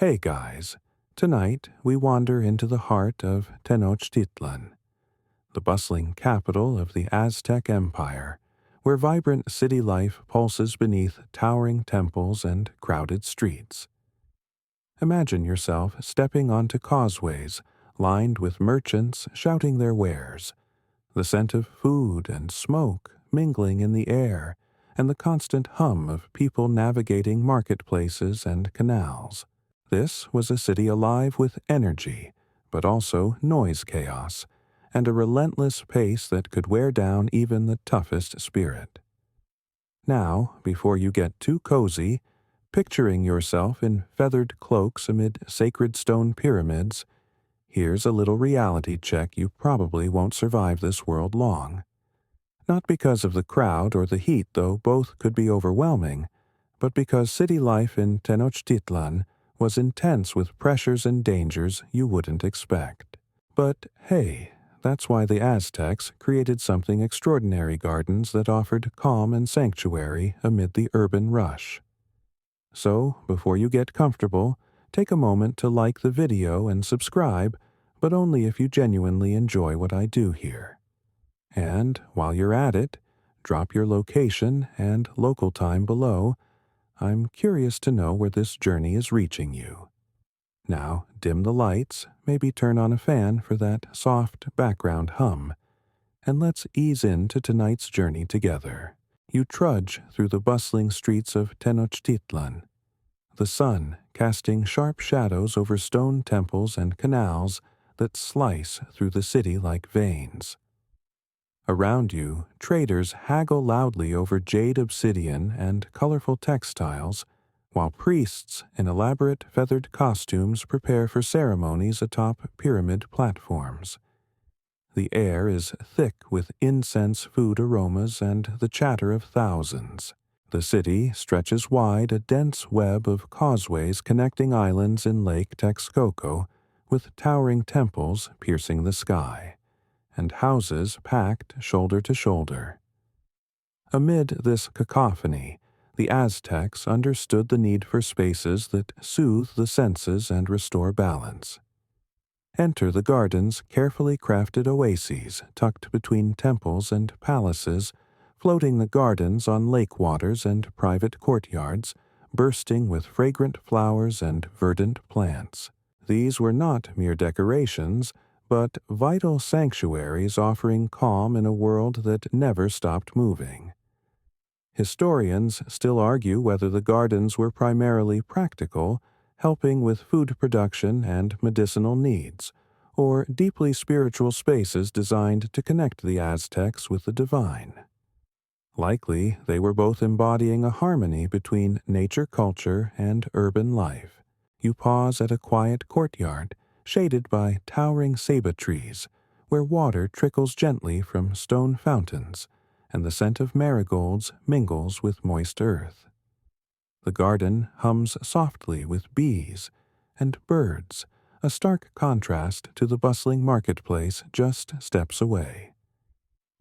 Hey guys, tonight we wander into the heart of Tenochtitlan, the bustling capital of the Aztec Empire, where vibrant city life pulses beneath towering temples and crowded streets. Imagine yourself stepping onto causeways lined with merchants shouting their wares, the scent of food and smoke mingling in the air, and the constant hum of people navigating marketplaces and canals. This was a city alive with energy, but also noise chaos, and a relentless pace that could wear down even the toughest spirit. Now, before you get too cozy, picturing yourself in feathered cloaks amid sacred stone pyramids, here's a little reality check you probably won't survive this world long. Not because of the crowd or the heat, though both could be overwhelming, but because city life in Tenochtitlan was intense with pressures and dangers you wouldn't expect. But hey, that's why the Aztecs created something extraordinary gardens that offered calm and sanctuary amid the urban rush. So, before you get comfortable, take a moment to like the video and subscribe, but only if you genuinely enjoy what I do here. And while you're at it, drop your location and local time below. I'm curious to know where this journey is reaching you. Now, dim the lights, maybe turn on a fan for that soft background hum, and let's ease into tonight's journey together. You trudge through the bustling streets of Tenochtitlan, the sun casting sharp shadows over stone temples and canals that slice through the city like veins. Around you, traders haggle loudly over jade obsidian and colorful textiles, while priests in elaborate feathered costumes prepare for ceremonies atop pyramid platforms. The air is thick with incense food aromas and the chatter of thousands. The city stretches wide a dense web of causeways connecting islands in Lake Texcoco, with towering temples piercing the sky, and houses packed shoulder to shoulder. Amid this cacophony, the Aztecs understood the need for spaces that soothe the senses and restore balance. Enter the garden's carefully crafted oases tucked between temples and palaces, floating the gardens on lake waters and private courtyards, bursting with fragrant flowers and verdant plants. These were not mere decorations, but vital sanctuaries offering calm in a world that never stopped moving. Historians still argue whether the gardens were primarily practical, helping with food production and medicinal needs, or deeply spiritual spaces designed to connect the Aztecs with the divine. Likely, they were both embodying a harmony between nature culture and urban life. You pause at a quiet courtyard, shaded by towering ceiba trees, where water trickles gently from stone fountains, and the scent of marigolds mingles with moist earth. The garden hums softly with bees and birds, a stark contrast to the bustling marketplace just steps away.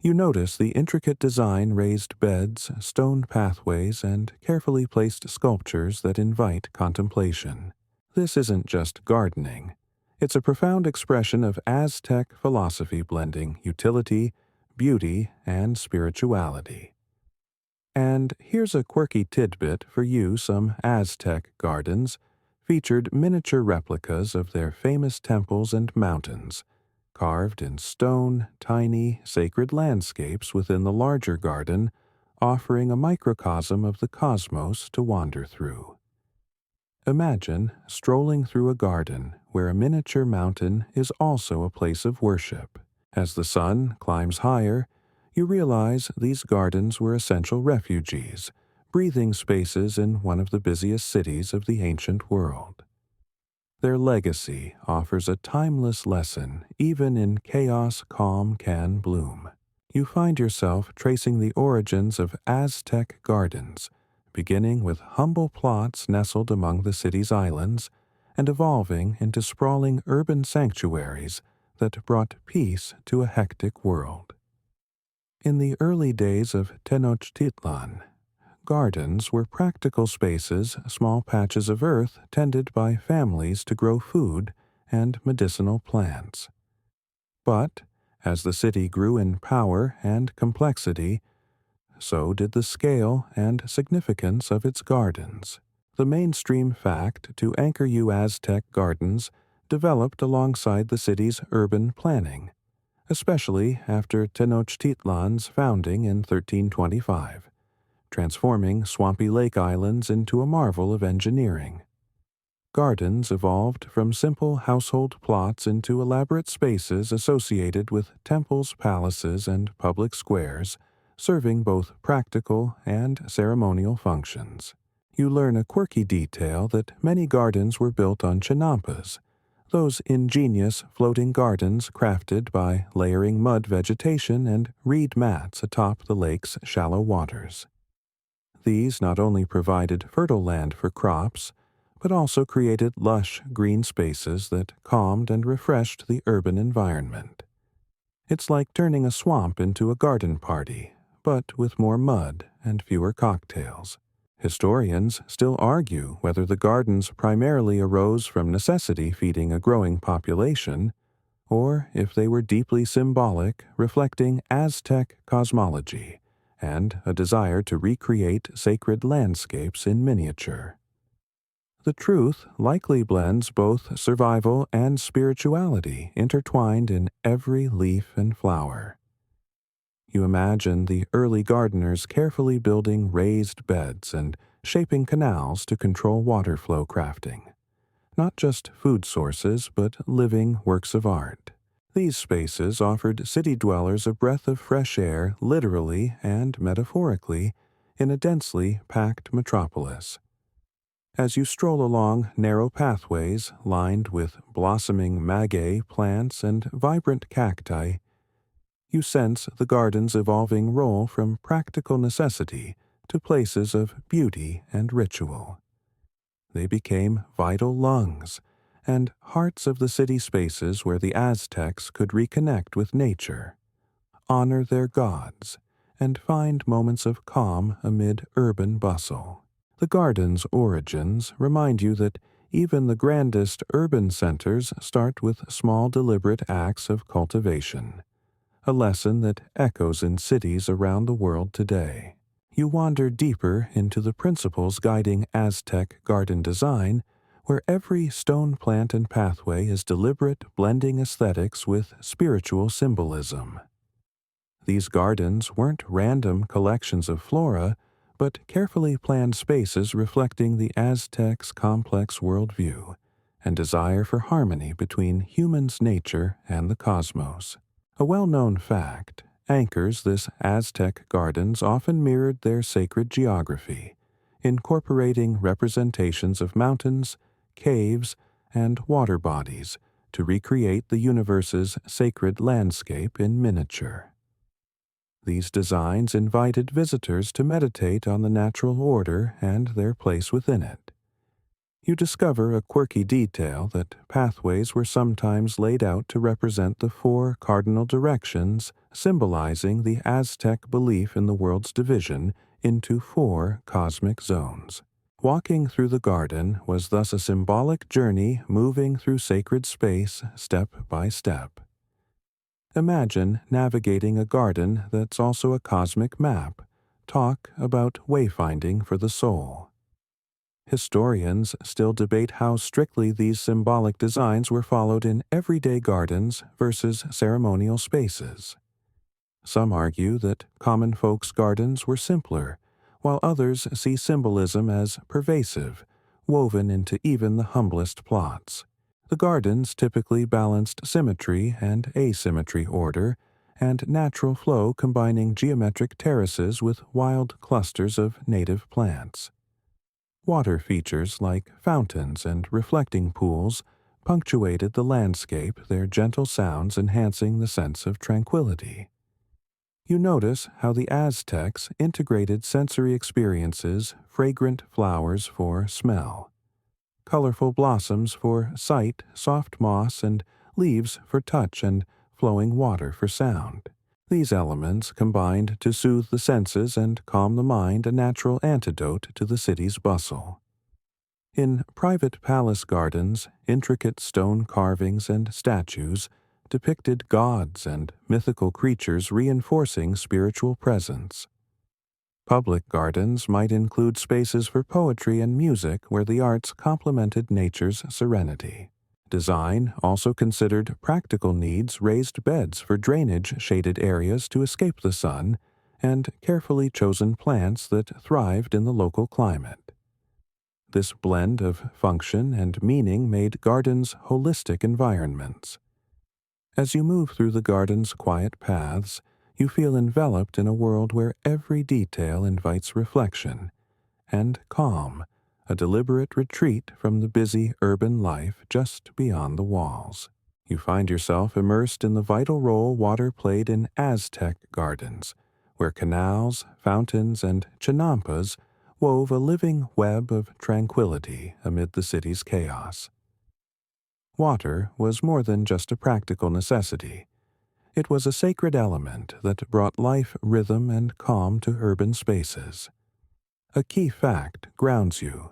You notice the intricate design raised beds, stone pathways, and carefully placed sculptures that invite contemplation. This isn't just gardening. It's a profound expression of Aztec philosophy blending utility, beauty, and spirituality. And here's a quirky tidbit for you: some Aztec gardens featured miniature replicas of their famous temples and mountains, carved in stone, tiny, sacred landscapes within the larger garden, offering a microcosm of the cosmos to wander through. Imagine strolling through a garden where a miniature mountain is also a place of worship. As the sun climbs higher, you realize these gardens were essential refuges, breathing spaces in one of the busiest cities of the ancient world. Their legacy offers a timeless lesson. Even in chaos, calm can bloom. You find yourself tracing the origins of Aztec gardens, beginning with humble plots nestled among the city's islands and evolving into sprawling urban sanctuaries that brought peace to a hectic world. In the early days of Tenochtitlan, Gardens were practical spaces, small patches of earth tended by families to grow food and medicinal plants. But, as the city grew in power and complexity, so did the scale and significance of its gardens. The mainstream fact to anchor you Aztec gardens developed alongside the city's urban planning, especially after Tenochtitlan's founding in 1325, transforming swampy lake islands into a marvel of engineering. Gardens evolved from simple household plots into elaborate spaces associated with temples, palaces, and public squares, serving both practical and ceremonial functions. You learn a quirky detail that many gardens were built on chinampas, those ingenious floating gardens crafted by layering mud vegetation and reed mats atop the lake's shallow waters. These not only provided fertile land for crops, but also created lush green spaces that calmed and refreshed the urban environment. It's like turning a swamp into a garden party, but with more mud and fewer cocktails. Historians still argue whether the gardens primarily arose from necessity feeding a growing population, or if they were deeply symbolic, reflecting Aztec cosmology and a desire to recreate sacred landscapes in miniature. The truth likely blends both survival and spirituality intertwined in every leaf and flower. You imagine the early gardeners carefully building raised beds and shaping canals to control water flow crafting. Not just food sources, but living works of art. These spaces offered city dwellers a breath of fresh air, literally and metaphorically, in a densely packed metropolis. As you stroll along narrow pathways lined with blossoming maguey plants and vibrant cacti, you sense the garden's evolving role from practical necessity to places of beauty and ritual. They became vital lungs and hearts of the city spaces where the Aztecs could reconnect with nature, honor their gods, and find moments of calm amid urban bustle. The garden's origins remind you that even the grandest urban centers start with small deliberate acts of cultivation, a lesson that echoes in cities around the world today. You wander deeper into the principles guiding Aztec garden design, where every stone plant and pathway is deliberate, blending aesthetics with spiritual symbolism. These gardens weren't random collections of flora, but carefully planned spaces reflecting the Aztecs' complex worldview and desire for harmony between humans' nature and the cosmos. A well-known fact anchors this Aztec gardens often mirrored their sacred geography, incorporating representations of mountains, caves, and water bodies to recreate the universe's sacred landscape in miniature. These designs invited visitors to meditate on the natural order and their place within it. You discover a quirky detail that pathways were sometimes laid out to represent the four cardinal directions, symbolizing the Aztec belief in the world's division into four cosmic zones. Walking through the garden was thus a symbolic journey moving through sacred space step by step. Imagine navigating a garden that's also a cosmic map. Talk about wayfinding for the soul. Historians still debate how strictly these symbolic designs were followed in everyday gardens versus ceremonial spaces. Some argue that common folks' gardens were simpler, while others see symbolism as pervasive, woven into even the humblest plots. The gardens typically balanced symmetry and asymmetry order, and natural flow combining geometric terraces with wild clusters of native plants. Water features like fountains and reflecting pools punctuated the landscape, their gentle sounds enhancing the sense of tranquility. You notice how the Aztecs integrated sensory experiences, fragrant flowers for smell, colorful blossoms for sight, soft moss and leaves for touch, and flowing water for sound. These elements combined to soothe the senses and calm the mind, a natural antidote to the city's bustle. In private palace gardens, intricate stone carvings and statues depicted gods and mythical creatures reinforcing spiritual presence. Public gardens might include spaces for poetry and music where the arts complemented nature's serenity. Design also considered practical needs, raised beds for drainage-shaded areas to escape the sun, and carefully chosen plants that thrived in the local climate. This blend of function and meaning made gardens holistic environments. As you move through the garden's quiet paths, you feel enveloped in a world where every detail invites reflection, and calm, a deliberate retreat from the busy urban life just beyond the walls. You find yourself immersed in the vital role water played in Aztec gardens, where canals, fountains, and chinampas wove a living web of tranquility amid the city's chaos. Water was more than just a practical necessity. It was a sacred element that brought life, rhythm, and calm to urban spaces. A key fact grounds you.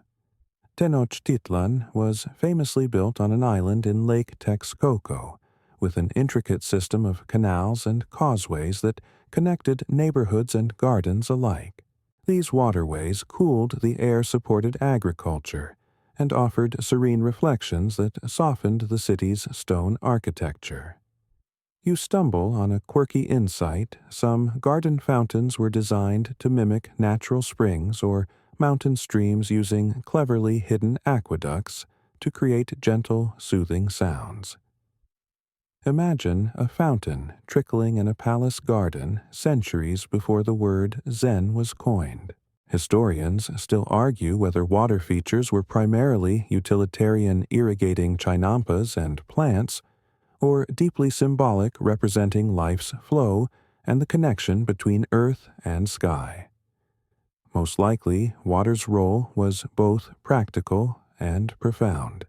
Tenochtitlan was famously built on an island in Lake Texcoco, with an intricate system of canals and causeways that connected neighborhoods and gardens alike. These waterways cooled the air-supported agriculture and offered serene reflections that softened the city's stone architecture. You stumble on a quirky insight. Some garden fountains were designed to mimic natural springs or mountain streams using cleverly hidden aqueducts to create gentle, soothing sounds. Imagine a fountain trickling in a palace garden centuries before the word Zen was coined. Historians still argue whether water features were primarily utilitarian irrigating chinampas and plants, or deeply symbolic representing life's flow and the connection between earth and sky. Most likely, water's role was both practical and profound.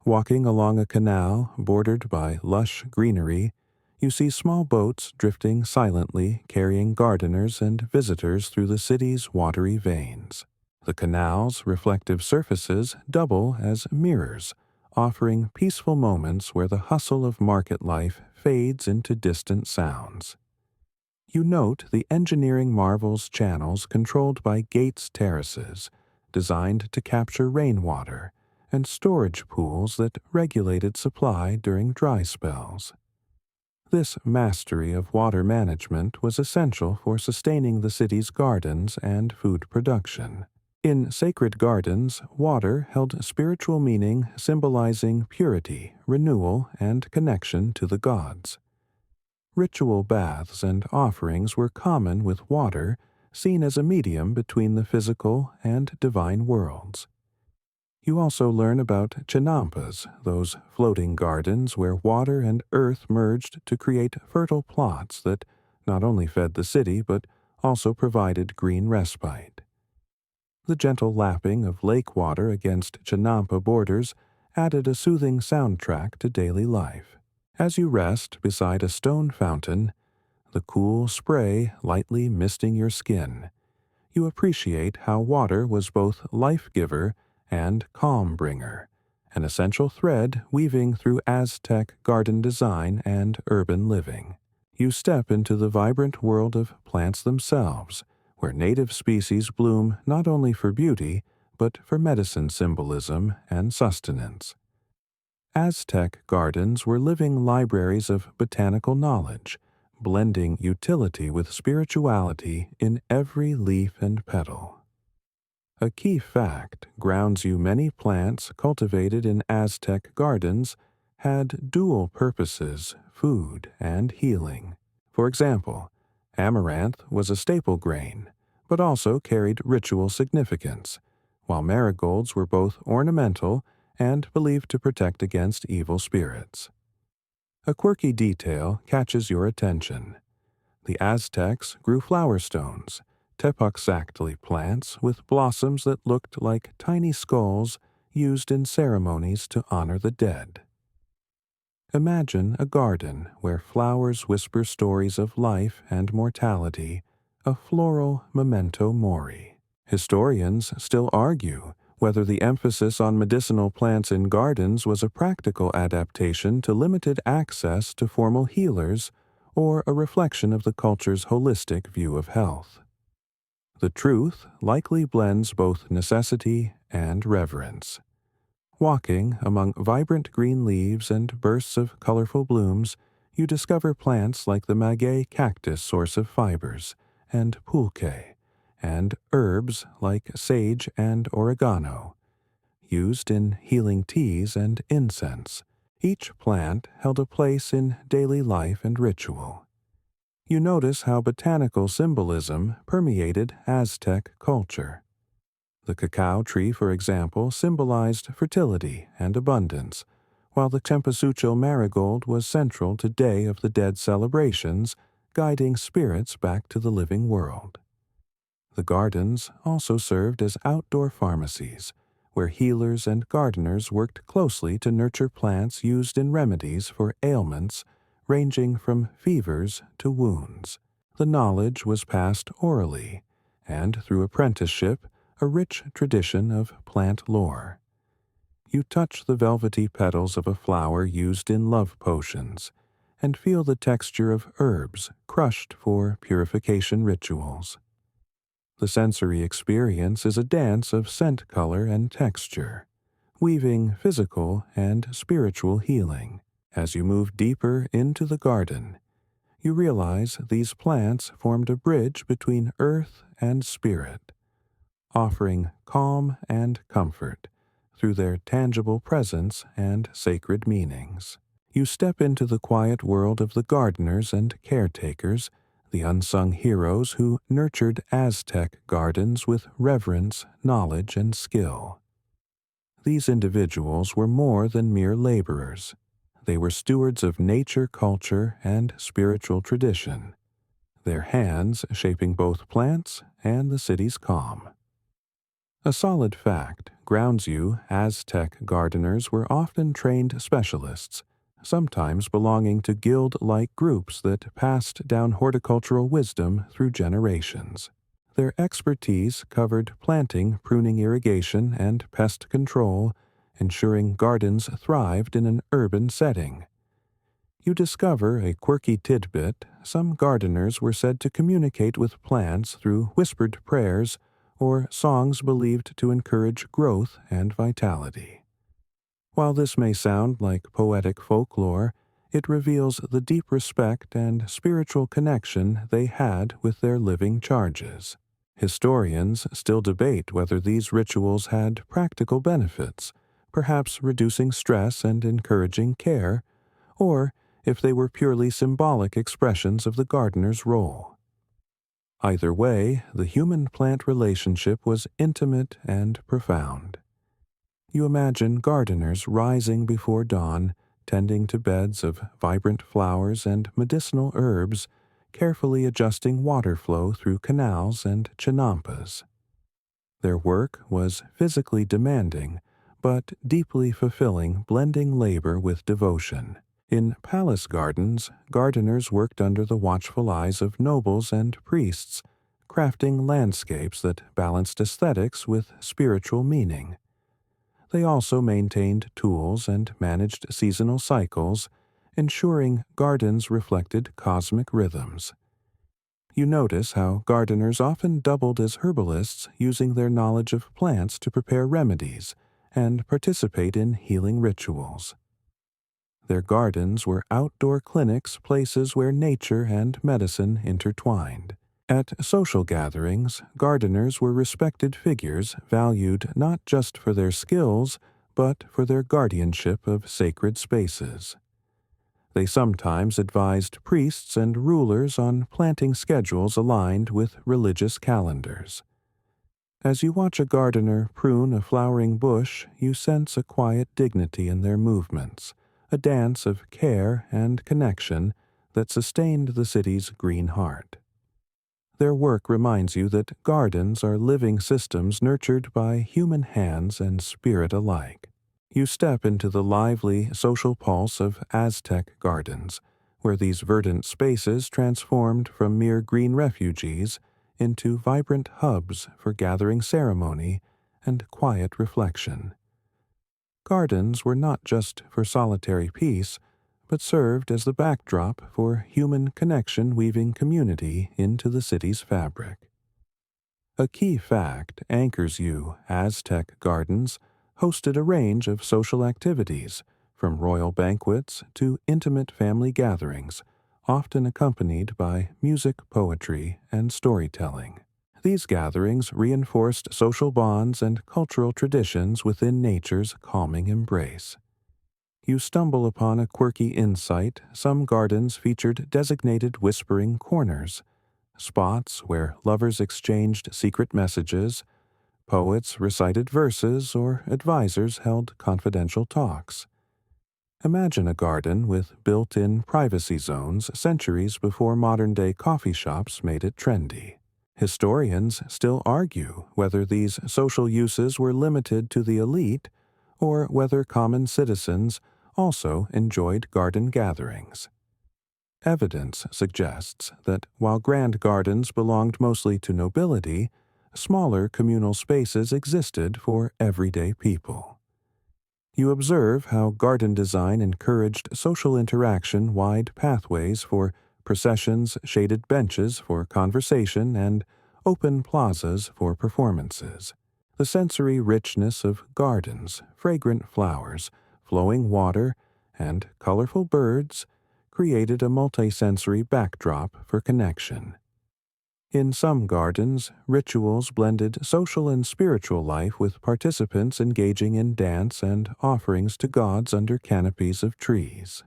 Walking along a canal bordered by lush greenery, you see small boats drifting silently, carrying gardeners and visitors through the city's watery veins. The canal's reflective surfaces double as mirrors, offering peaceful moments where the hustle of market life fades into distant sounds. You note the engineering marvel's channels controlled by gates terraces, designed to capture rainwater, and storage pools that regulated supply during dry spells. This mastery of water management was essential for sustaining the city's gardens and food production. In sacred gardens, water held spiritual meaning, symbolizing purity, renewal, and connection to the gods. Ritual baths and offerings were common with water, seen as a medium between the physical and divine worlds. You also learn about chinampas, those floating gardens where water and earth merged to create fertile plots that not only fed the city but also provided green respite. The gentle lapping of lake water against chinampa borders added a soothing soundtrack to daily life. As you rest beside a stone fountain, the cool spray lightly misting your skin, you appreciate how water was both life-giver and calm-bringer, an essential thread weaving through Aztec garden design and urban living. You step into the vibrant world of plants themselves, where native species bloom not only for beauty, but for medicine symbolism and sustenance. Aztec gardens were living libraries of botanical knowledge, blending utility with spirituality in every leaf and petal. A key fact grounds you. Many plants cultivated in Aztec gardens had dual purposes, food and healing. For example, amaranth was a staple grain, but also carried ritual significance, while marigolds were both ornamental and believed to protect against evil spirits. A quirky detail catches your attention. The Aztecs grew flower stones, tepoxactly plants with blossoms that looked like tiny skulls used in ceremonies to honor the dead. Imagine a garden where flowers whisper stories of life and mortality, a floral memento mori. Historians still argue whether the emphasis on medicinal plants in gardens was a practical adaptation to limited access to formal healers or a reflection of the culture's holistic view of health. The truth likely blends both necessity and reverence. Walking among vibrant green leaves and bursts of colorful blooms, you discover plants like the maguey cactus source of fibers, and pulque, and herbs like sage and oregano, used in healing teas and incense. Each plant held a place in daily life and ritual. You notice how botanical symbolism permeated Aztec culture. The cacao tree, for example, symbolized fertility and abundance, while the cempasúchil marigold was central to Day of the Dead celebrations, guiding spirits back to the living world. The gardens also served as outdoor pharmacies, where healers and gardeners worked closely to nurture plants used in remedies for ailments ranging from fevers to wounds. The knowledge was passed orally, and through apprenticeship, a rich tradition of plant lore. You touch the velvety petals of a flower used in love potions, and feel the texture of herbs crushed for purification rituals. The sensory experience is a dance of scent, color, and texture, weaving physical and spiritual healing. As you move deeper into the garden, you realize these plants formed a bridge between earth and spirit, offering calm and comfort through their tangible presence and sacred meanings. You step into the quiet world of the gardeners and caretakers, the unsung heroes who nurtured Aztec gardens with reverence, knowledge, and skill. These individuals were more than mere laborers. They were stewards of nature, culture, and spiritual tradition, their hands shaping both plants and the city's calm. A solid fact grounds you: Aztec gardeners were often trained specialists, sometimes belonging to guild-like groups that passed down horticultural wisdom through generations. Their expertise covered planting, pruning, irrigation, and pest control, ensuring gardens thrived in an urban setting. You discover a quirky tidbit: some gardeners were said to communicate with plants through whispered prayers or songs believed to encourage growth and vitality. While this may sound like poetic folklore, it reveals the deep respect and spiritual connection they had with their living charges. Historians still debate whether these rituals had practical benefits, perhaps reducing stress and encouraging care, or if they were purely symbolic expressions of the gardener's role. Either way, the human-plant relationship was intimate and profound. You imagine gardeners rising before dawn, tending to beds of vibrant flowers and medicinal herbs, carefully adjusting water flow through canals and chinampas. Their work was physically demanding, but deeply fulfilling, blending labor with devotion. In palace gardens, gardeners worked under the watchful eyes of nobles and priests, crafting landscapes that balanced aesthetics with spiritual meaning. They also maintained tools and managed seasonal cycles, ensuring gardens reflected cosmic rhythms. You notice how gardeners often doubled as herbalists, using their knowledge of plants to prepare remedies and participate in healing rituals. Their gardens were outdoor clinics, places where nature and medicine intertwined. At social gatherings, gardeners were respected figures, valued not just for their skills, but for their guardianship of sacred spaces. They sometimes advised priests and rulers on planting schedules aligned with religious calendars. As you watch a gardener prune a flowering bush, you sense a quiet dignity in their movements, a dance of care and connection that sustained the city's green heart. Their work reminds you that gardens are living systems nurtured by human hands and spirit alike. You step into the lively social pulse of Aztec gardens, where these verdant spaces transformed from mere green refuges into vibrant hubs for gathering ceremony and quiet reflection. Gardens were not just for solitary peace, but served as the backdrop for human connection, weaving community into the city's fabric. A key fact anchors you Aztec gardens hosted a range of social activities, from royal banquets to intimate family gatherings, often accompanied by music, poetry, and storytelling. These gatherings reinforced social bonds and cultural traditions within nature's calming embrace. You stumble upon a quirky insight. Some gardens featured designated whispering corners, spots where lovers exchanged secret messages, poets recited verses, or advisors held confidential talks. Imagine a garden with built-in privacy zones centuries before modern-day coffee shops made it trendy. Historians still argue whether these social uses were limited to the elite or whether common citizens also enjoyed garden gatherings. Evidence suggests that while grand gardens belonged mostly to nobility, smaller communal spaces existed for everyday people. You observe how garden design encouraged social interaction, wide pathways for processions, shaded benches for conversation, and open plazas for performances. The sensory richness of gardens, fragrant flowers, flowing water, and colorful birds created a multisensory backdrop for connection. In some gardens, rituals blended social and spiritual life, with participants engaging in dance and offerings to gods under canopies of trees.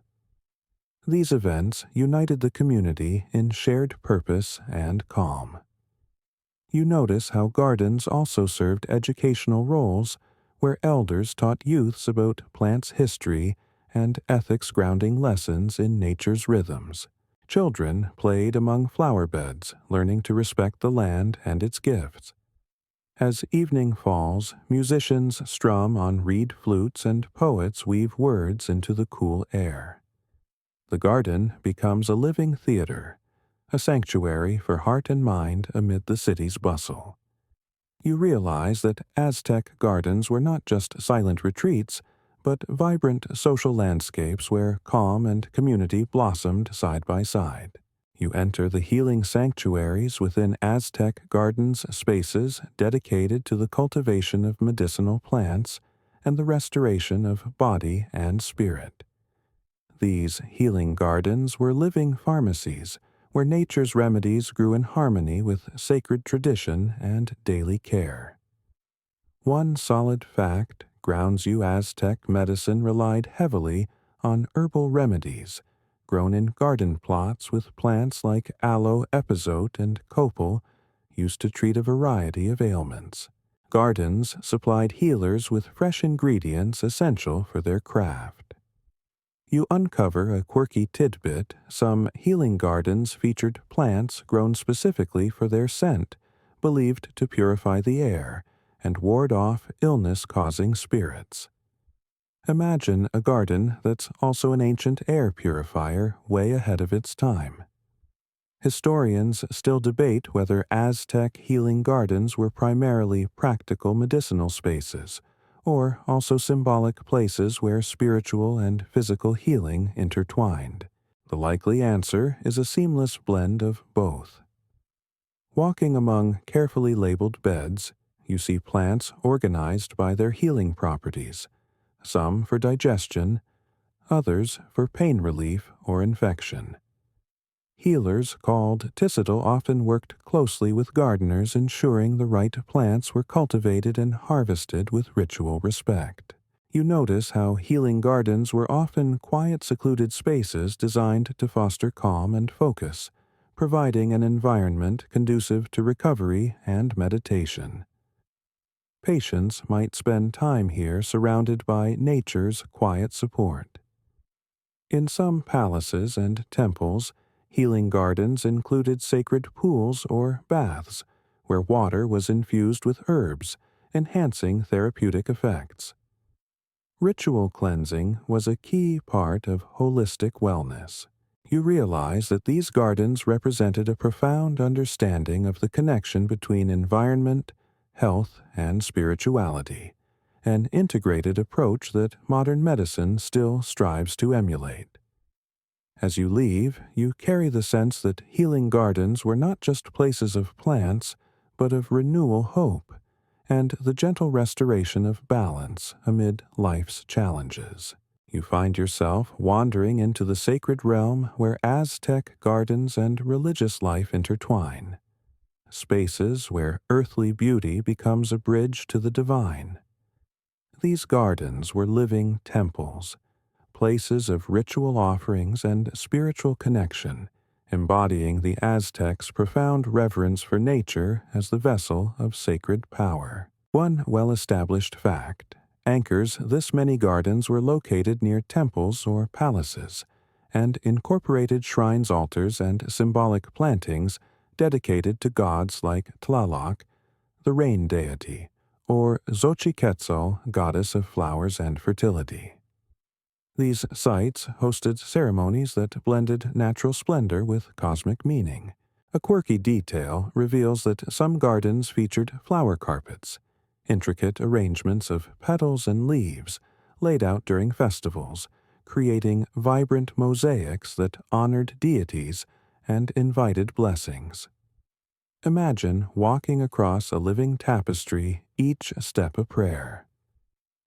These events united the community in shared purpose and calm. You notice how gardens also served educational roles, where elders taught youths about plants' history and ethics, grounding lessons in nature's rhythms. Children played among flower beds, learning to respect the land and its gifts. As evening falls, musicians strum on reed flutes and poets weave words into the cool air. The garden becomes a living theater, a sanctuary for heart and mind amid the city's bustle. You realize that Aztec gardens were not just silent retreats, but vibrant social landscapes where calm and community blossomed side by side. You enter the healing sanctuaries within Aztec gardens, spaces dedicated to the cultivation of medicinal plants and the restoration of body and spirit. These healing gardens were living pharmacies, where nature's remedies grew in harmony with sacred tradition and daily care. One solid fact grounds you: Aztec medicine relied heavily on herbal remedies, grown in garden plots with plants like aloe, epazote, and copal, used to treat a variety of ailments. Gardens supplied healers with fresh ingredients essential for their craft. You uncover a quirky tidbit. Some healing gardens featured plants grown specifically for their scent, believed to purify the air and ward off illness-causing spirits. Imagine a garden that's also an ancient air purifier, way ahead of its time. Historians still debate whether Aztec healing gardens were primarily practical medicinal spaces, or also symbolic places where spiritual and physical healing intertwined. The likely answer is a seamless blend of both. Walking among carefully labeled beds, you see plants organized by their healing properties, some for digestion, others for pain relief or infection. Healers called Ticital often worked closely with gardeners, ensuring the right plants were cultivated and harvested with ritual respect. You notice how healing gardens were often quiet, secluded spaces designed to foster calm and focus, providing an environment conducive to recovery and meditation. Patients might spend time here surrounded by nature's quiet support. In some palaces and temples, healing gardens included sacred pools or baths, where water was infused with herbs, enhancing therapeutic effects. Ritual cleansing was a key part of holistic wellness. You realize that these gardens represented a profound understanding of the connection between environment, health, and spirituality, an integrated approach that modern medicine still strives to emulate. As you leave, you carry the sense that healing gardens were not just places of plants, but of renewal hope, and the gentle restoration of balance amid life's challenges. You find yourself wandering into the sacred realm where Aztec gardens and religious life intertwine, spaces where earthly beauty becomes a bridge to the divine. These gardens were living temples, places of ritual offerings and spiritual connection, embodying the Aztecs' profound reverence for nature as the vessel of sacred power. One well-established fact anchors this: many gardens were located near temples or palaces, and incorporated shrines, altars, and symbolic plantings dedicated to gods like Tlaloc, the rain deity, or Xochiquetzal, goddess of flowers and fertility. These sites hosted ceremonies that blended natural splendor with cosmic meaning. A quirky detail reveals that some gardens featured flower carpets, intricate arrangements of petals and leaves laid out during festivals, creating vibrant mosaics that honored deities and invited blessings. Imagine walking across a living tapestry, each step a prayer.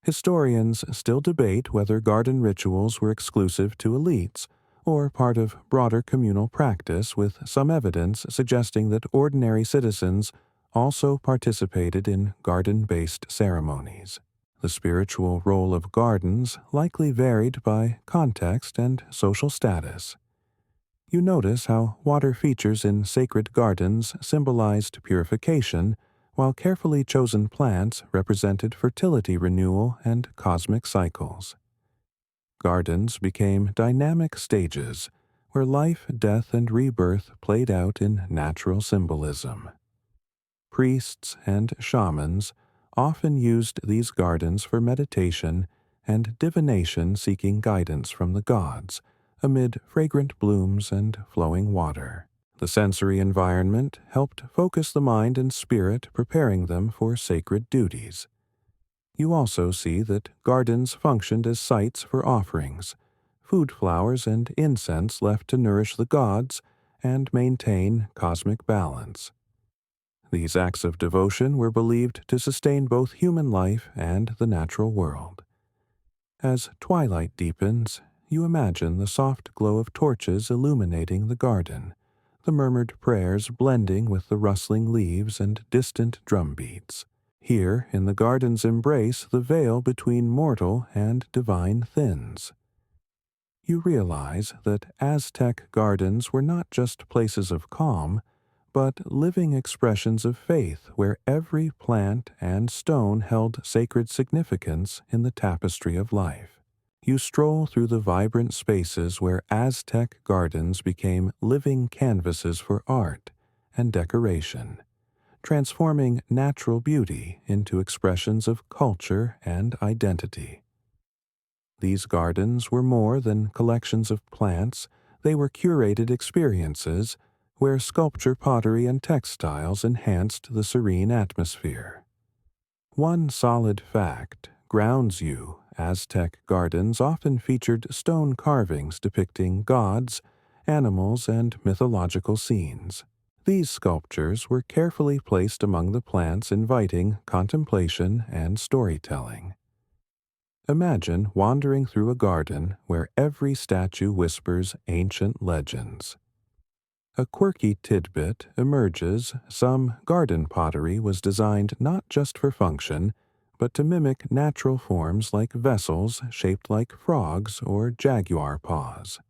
Historians still debate whether garden rituals were exclusive to elites or part of broader communal practice, with some evidence suggesting that ordinary citizens also participated in garden-based ceremonies. The spiritual role of gardens likely varied by context and social status. You notice how water features in sacred gardens symbolized purification, while carefully chosen plants represented fertility renewal and cosmic cycles. Gardens became dynamic stages where life, death, and rebirth played out in natural symbolism. Priests and shamans often used these gardens for meditation and divination, seeking guidance from the gods amid fragrant blooms and flowing water. The sensory environment helped focus the mind and spirit, preparing them for sacred duties. You also see that gardens functioned as sites for offerings, food, flowers, and incense left to nourish the gods and maintain cosmic balance. These acts of devotion were believed to sustain both human life and the natural world. As twilight deepens, you imagine the soft glow of torches illuminating the garden, the murmured prayers blending with the rustling leaves and distant drumbeats. Here, in the garden's embrace, the veil between mortal and divine thins. You realize that Aztec gardens were not just places of calm, but living expressions of faith where every plant and stone held sacred significance in the tapestry of life. You stroll through the vibrant spaces where Aztec gardens became living canvases for art and decoration, transforming natural beauty into expressions of culture and identity. These gardens were more than collections of plants; they were curated experiences where sculpture, pottery, and textiles enhanced the serene atmosphere. One solid fact grounds you: Aztec gardens often featured stone carvings depicting gods, animals, and mythological scenes. These sculptures were carefully placed among the plants, inviting contemplation and storytelling. Imagine wandering through a garden where every statue whispers ancient legends. A quirky tidbit emerges: some garden pottery was designed not just for function, but to mimic natural forms, like vessels shaped like frogs or jaguar paws.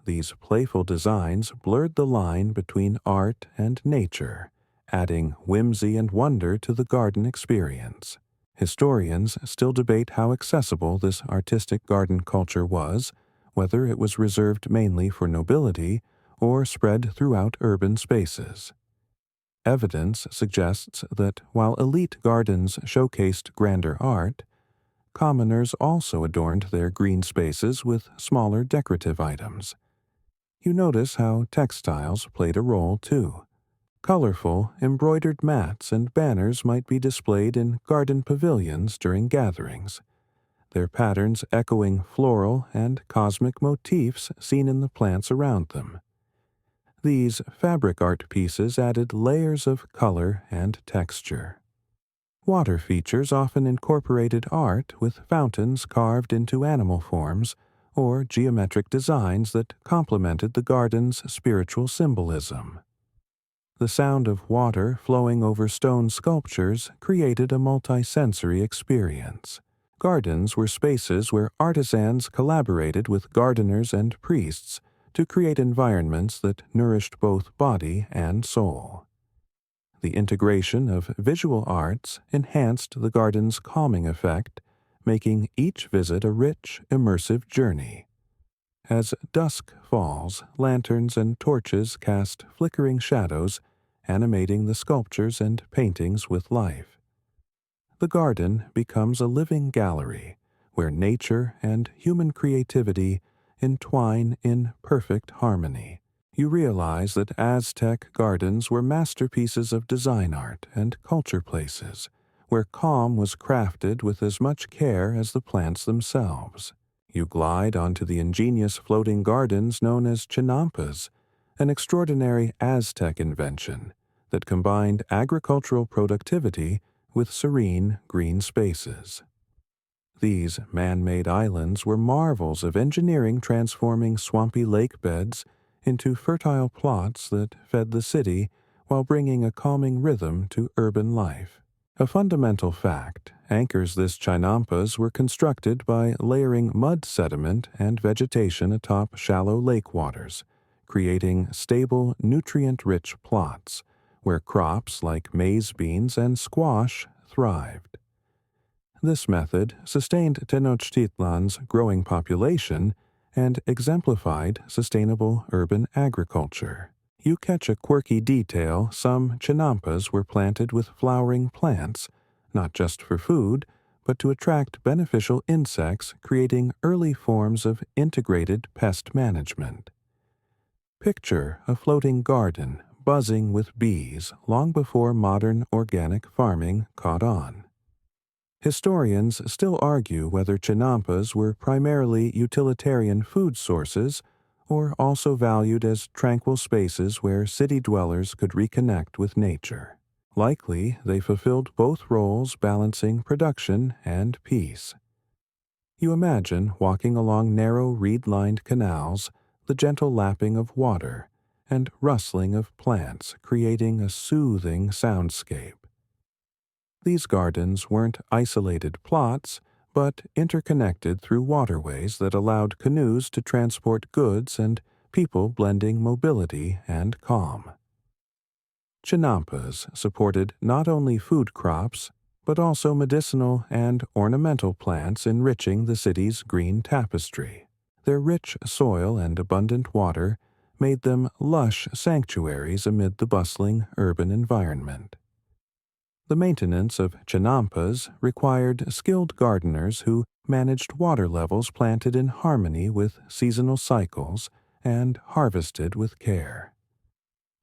These playful designs blurred the line between art and nature, adding whimsy and wonder to the garden experience. Historians still debate how accessible this artistic garden culture was, whether it was reserved mainly for nobility or spread throughout urban spaces. Evidence suggests that while elite gardens showcased grander art, commoners also adorned their green spaces with smaller decorative items. You notice how textiles played a role too. Colorful, embroidered mats and banners might be displayed in garden pavilions during gatherings, their patterns echoing floral and cosmic motifs seen in the plants around them. These fabric art pieces added layers of color and texture. Water features often incorporated art with fountains carved into animal forms or geometric designs that complemented the garden's spiritual symbolism. The sound of water flowing over stone sculptures created a multi-sensory experience. Gardens were spaces where artisans collaborated with gardeners and priests to create environments that nourished both body and soul. The integration of visual arts enhanced the garden's calming effect, making each visit a rich, immersive journey. As dusk falls, lanterns and torches cast flickering shadows, animating the sculptures and paintings with life. The garden becomes a living gallery where nature and human creativity entwine in perfect harmony. You realize that Aztec gardens were masterpieces of design art and culture places, where calm was crafted with as much care as the plants themselves. You glide onto the ingenious floating gardens known as chinampas, an extraordinary Aztec invention that combined agricultural productivity with serene green spaces. These man-made islands were marvels of engineering, transforming swampy lake beds into fertile plots that fed the city while bringing a calming rhythm to urban life. A fundamental fact anchors this chinampas were constructed by layering mud sediment and vegetation atop shallow lake waters, creating stable, nutrient-rich plots where crops like maize beans and squash thrived. This method sustained Tenochtitlan's growing population and exemplified sustainable urban agriculture. You catch a quirky detail: some chinampas were planted with flowering plants, not just for food, but to attract beneficial insects, creating early forms of integrated pest management. Picture a floating garden buzzing with bees long before modern organic farming caught on. Historians still argue whether chinampas were primarily utilitarian food sources or also valued as tranquil spaces where city dwellers could reconnect with nature. Likely, they fulfilled both roles, balancing production and peace. You imagine walking along narrow reed-lined canals, the gentle lapping of water and rustling of plants creating a soothing soundscape. These gardens weren't isolated plots, but interconnected through waterways that allowed canoes to transport goods and people, blending mobility and calm. Chinampas supported not only food crops, but also medicinal and ornamental plants, enriching the city's green tapestry. Their rich soil and abundant water made them lush sanctuaries amid the bustling urban environment. The maintenance of chinampas required skilled gardeners who managed water levels, planted in harmony with seasonal cycles, and harvested with care.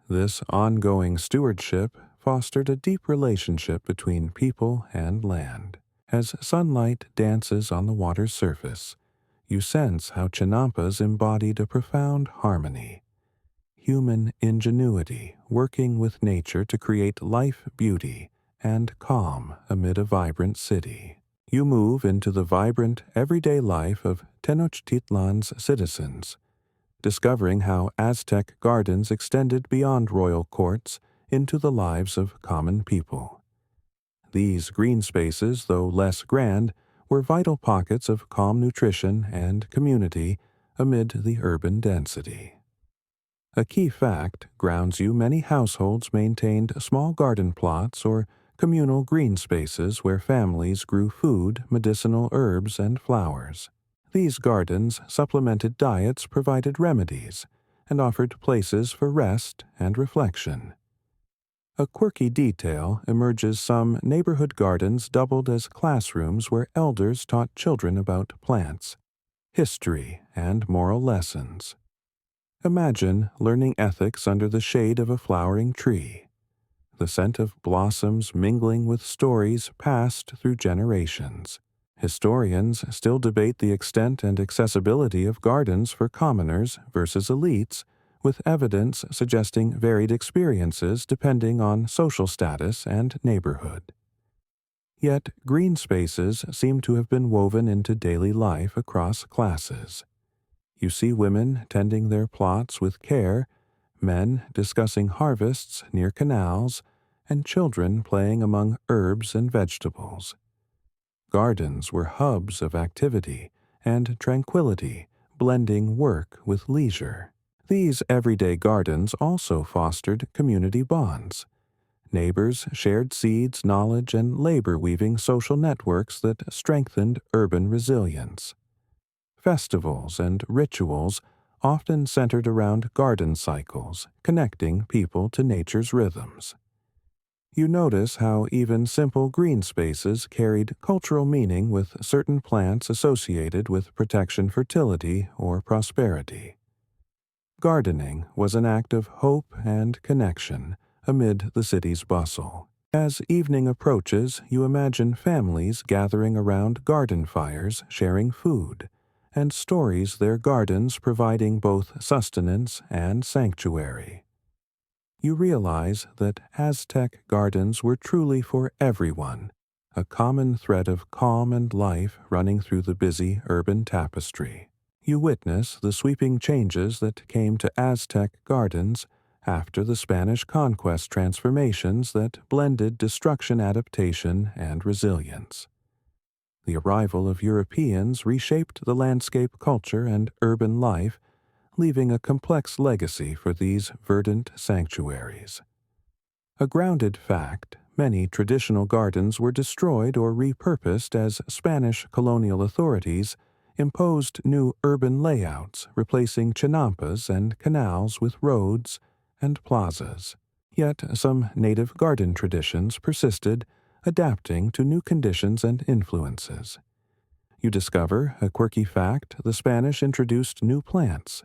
This ongoing stewardship fostered a deep relationship between people and land. As sunlight dances on the water's surface, you sense how chinampas embodied a profound harmony. Human ingenuity working with nature to create life, beauty, and calm amid a vibrant city. You move into the vibrant, everyday life of Tenochtitlan's citizens, discovering how Aztec gardens extended beyond royal courts into the lives of common people. These green spaces, though less grand, were vital pockets of calm nutrition and community amid the urban density. A key fact grounds you: many households maintained small garden plots or communal green spaces where families grew food, medicinal herbs, and flowers. These gardens supplemented diets, provided remedies, and offered places for rest and reflection. A quirky detail emerges: some neighborhood gardens doubled as classrooms where elders taught children about plants, history, and moral lessons. Imagine learning ethics under the shade of a flowering tree, the scent of blossoms mingling with stories passed through generations. Historians still debate the extent and accessibility of gardens for commoners versus elites, with evidence suggesting varied experiences depending on social status and neighborhood. Yet, green spaces seem to have been woven into daily life across classes. You see women tending their plots with care, men discussing harvests near canals, and children playing among herbs and vegetables. Gardens were hubs of activity and tranquility, blending work with leisure. These everyday gardens also fostered community bonds. Neighbors shared seeds, knowledge, and labor, weaving social networks that strengthened urban resilience. Festivals and rituals often centered around garden cycles, connecting people to nature's rhythms. You notice how even simple green spaces carried cultural meaning, with certain plants associated with protection, fertility, or prosperity. Gardening was an act of hope and connection amid the city's bustle. As evening approaches, you imagine families gathering around garden fires, sharing food, and stories, their gardens providing both sustenance and sanctuary. You realize that Aztec gardens were truly for everyone, a common thread of calm and life running through the busy urban tapestry. You witness the sweeping changes that came to Aztec gardens after the Spanish conquest, transformations that blended destruction, adaptation, and resilience. The arrival of Europeans reshaped the landscape, culture, and urban life, leaving a complex legacy for these verdant sanctuaries. A grounded fact: many traditional gardens were destroyed or repurposed as Spanish colonial authorities imposed new urban layouts, replacing chinampas and canals with roads and plazas. Yet some native garden traditions persisted, adapting to new conditions and influences. You discover a quirky fact: the Spanish introduced new plants,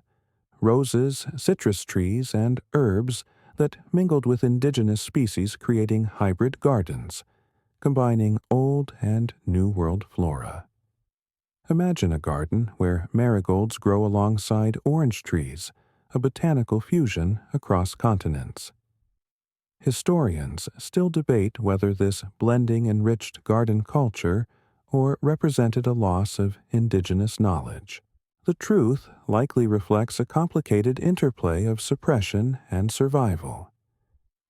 roses, citrus trees, and herbs that mingled with indigenous species, creating hybrid gardens, combining old and new world flora. Imagine a garden where marigolds grow alongside orange trees, a botanical fusion across continents. Historians still debate whether this blending enriched garden culture or represented a loss of indigenous knowledge. The truth likely reflects a complicated interplay of suppression and survival.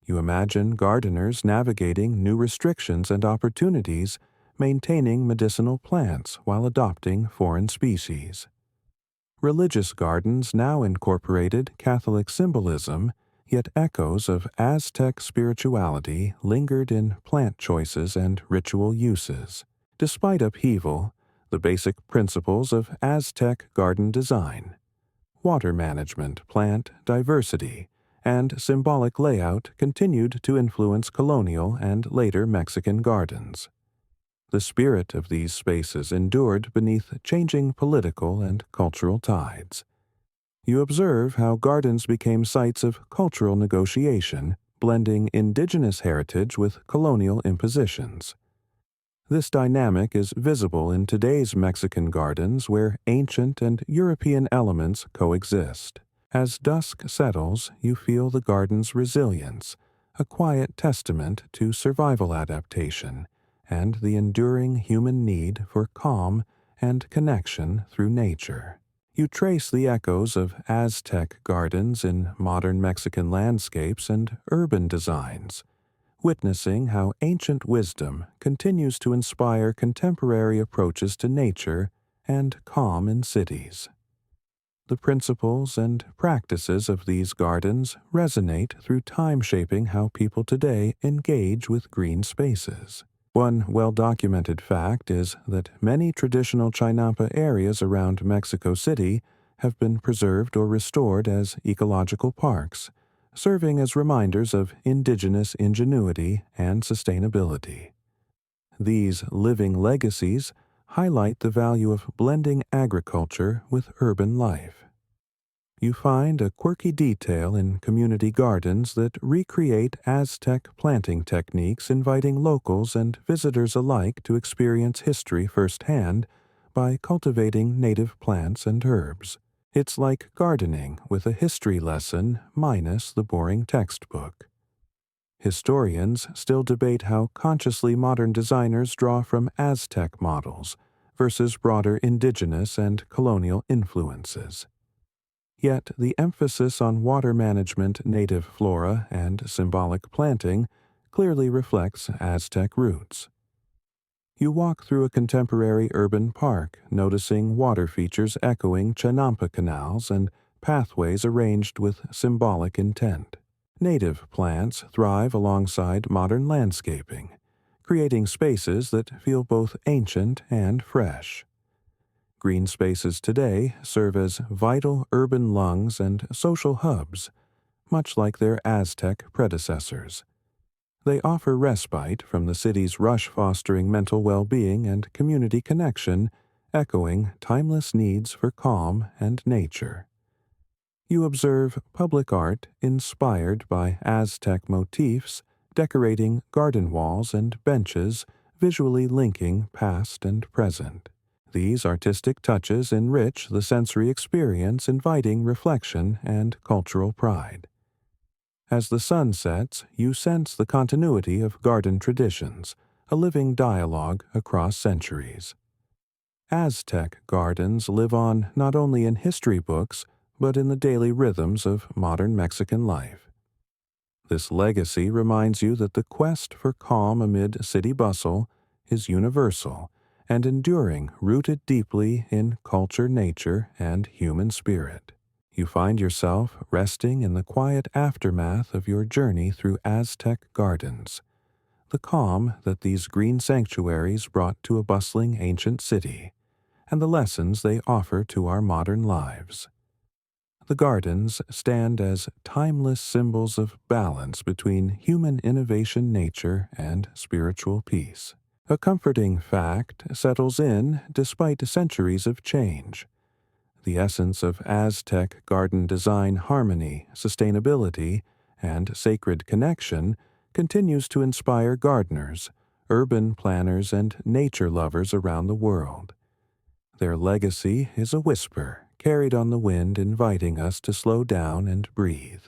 You imagine gardeners navigating new restrictions and opportunities, maintaining medicinal plants while adopting foreign species. Religious gardens now incorporated Catholic symbolism, yet echoes of Aztec spirituality lingered in plant choices and ritual uses. Despite upheaval, the basic principles of Aztec garden design, water management, plant diversity, and symbolic layout continued to influence colonial and later Mexican gardens. The spirit of these spaces endured beneath changing political and cultural tides. You observe how gardens became sites of cultural negotiation, blending indigenous heritage with colonial impositions. This dynamic is visible in today's Mexican gardens, where ancient and European elements coexist. As dusk settles, you feel the garden's resilience, a quiet testament to survival adaptation and the enduring human need for calm and connection through nature. You trace the echoes of Aztec gardens in modern Mexican landscapes and urban designs, witnessing how ancient wisdom continues to inspire contemporary approaches to nature and calm in cities. The principles and practices of these gardens resonate through time, shaping how people today engage with green spaces. One well-documented fact is that many traditional Chinampa areas around Mexico City have been preserved or restored as ecological parks, serving as reminders of indigenous ingenuity and sustainability. These living legacies highlight the value of blending agriculture with urban life. You find a quirky detail in community gardens that recreate Aztec planting techniques, inviting locals and visitors alike to experience history firsthand by cultivating native plants and herbs. It's like gardening with a history lesson minus the boring textbook. Historians still debate how consciously modern designers draw from Aztec models versus broader indigenous and colonial influences. Yet the emphasis on water management, native flora, and symbolic planting clearly reflects Aztec roots. You walk through a contemporary urban park, noticing water features echoing Chinampa canals and pathways arranged with symbolic intent. Native plants thrive alongside modern landscaping, creating spaces that feel both ancient and fresh. Green spaces today serve as vital urban lungs and social hubs, much like their Aztec predecessors. They offer respite from the city's rush, fostering mental well-being and community connection, echoing timeless needs for calm and nature. You observe public art inspired by Aztec motifs, decorating garden walls and benches, visually linking past and present. These artistic touches enrich the sensory experience, inviting reflection and cultural pride. As the sun sets, you sense the continuity of garden traditions, a living dialogue across centuries. Aztec gardens live on not only in history books, but in the daily rhythms of modern Mexican life. This legacy reminds you that the quest for calm amid city bustle is universal and enduring, rooted deeply in culture, nature, and human spirit. You find yourself resting in the quiet aftermath of your journey through Aztec gardens, the calm that these green sanctuaries brought to a bustling ancient city, and the lessons they offer to our modern lives. The gardens stand as timeless symbols of balance between human innovation, nature, and spiritual peace. A comforting fact settles in despite centuries of change. The essence of Aztec garden design, harmony, sustainability, and sacred connection continues to inspire gardeners, urban planners, and nature lovers around the world. Their legacy is a whisper carried on the wind, inviting us to slow down and breathe.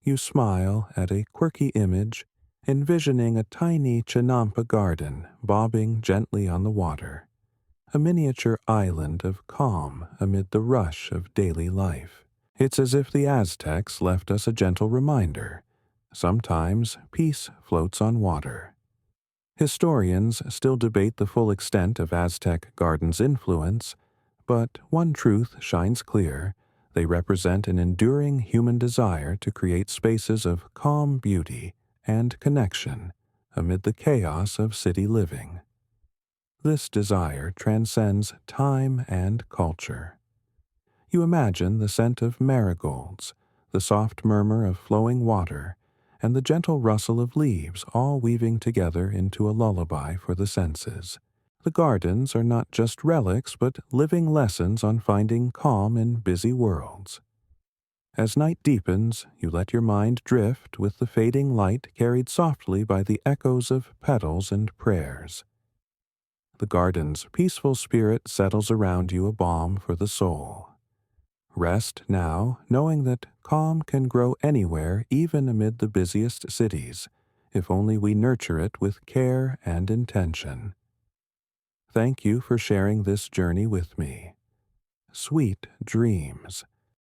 You smile at a quirky image, envisioning a tiny Chinampa garden bobbing gently on the water, a miniature island of calm amid the rush of daily life. It's as if the Aztecs left us a gentle reminder. Sometimes peace floats on water. Historians still debate the full extent of Aztec gardens' influence, but one truth shines clear: they represent an enduring human desire to create spaces of calm beauty and connection amid the chaos of city living. This desire transcends time and culture. You imagine the scent of marigolds, the soft murmur of flowing water, and the gentle rustle of leaves, all weaving together into a lullaby for the senses. The gardens are not just relics, but living lessons on finding calm in busy worlds. As night deepens, you let your mind drift with the fading light carried softly by the echoes of petals and prayers. The garden's peaceful spirit settles around you, a balm for the soul. Rest now, knowing that calm can grow anywhere, even amid the busiest cities, if only we nurture it with care and intention. Thank you for sharing this journey with me. Sweet dreams.